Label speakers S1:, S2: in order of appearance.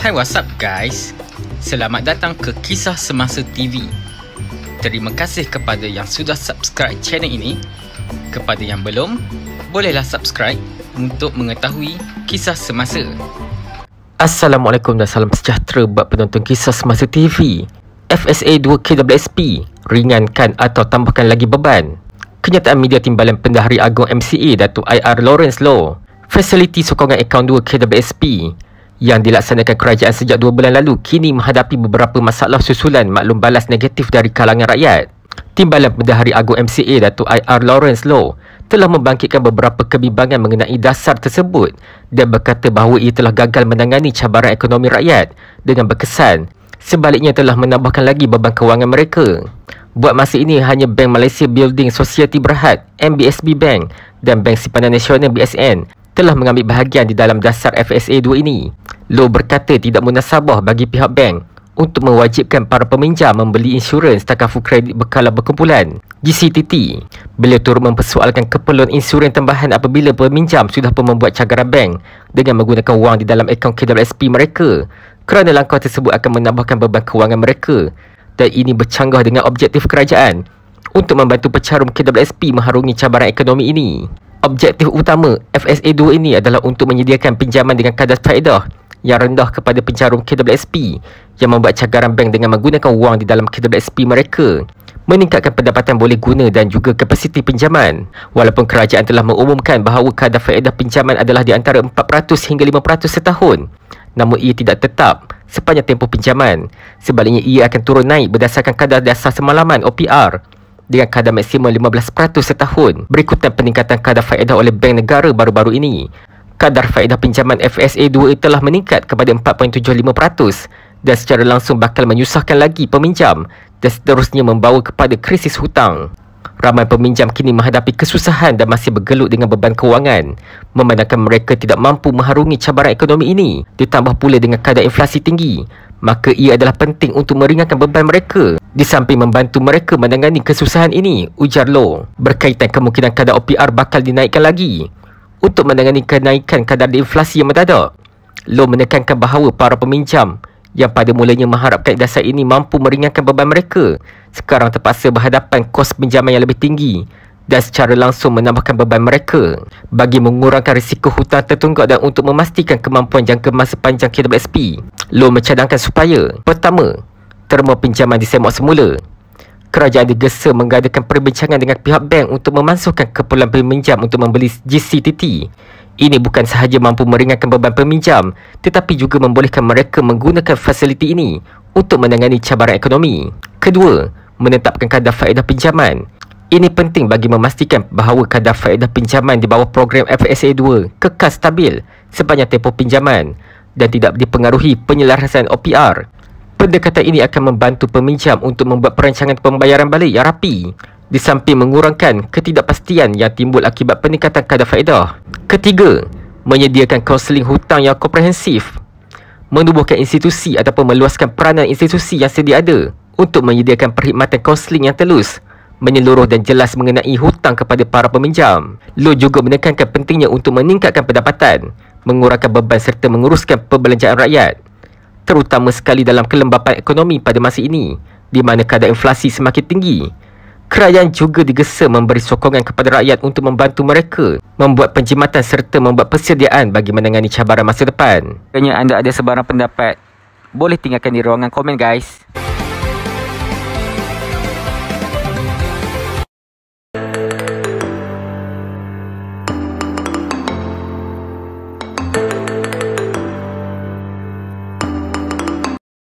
S1: Hai, what's up guys? Selamat datang ke Kisah Semasa TV. Terima kasih kepada yang sudah subscribe channel ini. Kepada yang belum, bolehlah subscribe untuk mengetahui kisah semasa.
S2: Assalamualaikum dan salam sejahtera buat penonton Kisah Semasa TV. FSA 2 KWSP, ringankan atau tambahkan lagi beban. Kenyataan media Timbalan Pendahari Agong MCA Datuk IR Lawrence Loh, fasiliti sokongan akaun 2 KWSP yang dilaksanakan kerajaan sejak 2 bulan lalu kini menghadapi beberapa masalah susulan maklum balas negatif dari kalangan rakyat. Timbalan Pendahari Agong MCA Datuk IR Lawrence Loh telah membangkitkan beberapa kebimbangan mengenai dasar tersebut dan berkata bahawa ia telah gagal menangani cabaran ekonomi rakyat dengan berkesan, sebaliknya telah menambahkan lagi beban kewangan mereka. Buat masa ini, hanya Bank Malaysia Building Society Berhad MBSB Bank dan Bank Simpanan Nasional BSN telah mengambil bahagian di dalam dasar FSA 2 ini. Loh berkata tidak munasabah bagi pihak bank untuk mewajibkan para peminjam membeli insurans takaful kredit berkala berkumpulan GCTT. Beliau turut mempersoalkan keperluan insurans tambahan apabila peminjam sudah pun membuat cagaran bank dengan menggunakan wang di dalam akaun KWSP mereka, kerana langkah tersebut akan menambahkan beban kewangan mereka dan ini bercanggah dengan objektif kerajaan untuk membantu pecarum KWSP mengharungi cabaran ekonomi ini. Objektif utama FSA 2 ini adalah untuk menyediakan pinjaman dengan kadar faedah yang rendah kepada pencarum KWSP yang membuat cagaran bank dengan menggunakan wang di dalam KWSP mereka, meningkatkan pendapatan boleh guna dan juga kapasiti pinjaman. Walaupun kerajaan telah mengumumkan bahawa kadar faedah pinjaman adalah di antara 4% hingga 5% setahun, namun ia tidak tetap sepanjang tempoh pinjaman. Sebaliknya, ia akan turun naik berdasarkan kadar dasar semalaman OPR dengan kadar maksimum 15% setahun, berikutan peningkatan kadar faedah oleh bank negara baru-baru ini. Kadar faedah pinjaman FSA 2 telah meningkat kepada 4.75% dan secara langsung bakal menyusahkan lagi peminjam dan seterusnya membawa kepada krisis hutang. Ramai peminjam kini menghadapi kesusahan dan masih bergelut dengan beban kewangan, memandangkan mereka tidak mampu mengharungi cabaran ekonomi ini, ditambah pula dengan kadar inflasi tinggi. Maka ia adalah penting untuk meringankan beban mereka di samping membantu mereka menangani kesusahan ini, ujar Loh. Berkaitan kemungkinan kadar OPR bakal dinaikkan lagi untuk menangani kenaikan kadar inflasi yang mendadak, Loh menekankan bahawa para peminjam yang pada mulanya mengharapkan dasar ini mampu meringankan beban mereka, sekarang terpaksa berhadapan kos pinjaman yang lebih tinggi dan secara langsung menambahkan beban mereka. Bagi mengurangkan risiko hutang tertunggak dan untuk memastikan kemampuan jangka masa panjang KWSP, Loh mencadangkan supaya: pertama, terma pinjaman disemak semula. Kerajaan digesa mengadakan perbincangan dengan pihak bank untuk memansuhkan keperluan peminjam untuk membeli GCTT. Ini bukan sahaja mampu meringankan beban peminjam, tetapi juga membolehkan mereka menggunakan fasiliti ini untuk menangani cabaran ekonomi. Kedua, menetapkan kadar faedah pinjaman. Ini penting bagi memastikan bahawa kadar faedah pinjaman di bawah program FSA 2 kekal stabil sepanjang tempoh pinjaman dan tidak dipengaruhi penyelarasan OPR. Pendekatan ini akan membantu peminjam untuk membuat perancangan pembayaran balik yang rapi, di samping mengurangkan ketidakpastian yang timbul akibat peningkatan kadar faedah. Ketiga, menyediakan kaunseling hutang yang komprehensif. Menubuhkan institusi ataupun meluaskan peranan institusi yang sedia ada untuk menyediakan perkhidmatan kaunseling yang telus, menyeluruh dan jelas mengenai hutang kepada para peminjam. Loh juga menekankan pentingnya untuk meningkatkan pendapatan, mengurangkan beban serta menguruskan perbelanjaan rakyat, terutama sekali dalam kelembapan ekonomi pada masa ini di mana kadar inflasi semakin tinggi. Kerajaan juga digesa memberi sokongan kepada rakyat untuk membantu mereka membuat penjimatan serta membuat persediaan bagi menangani cabaran masa depan. Jika anda ada sebarang pendapat, boleh tinggalkan di ruangan komen guys.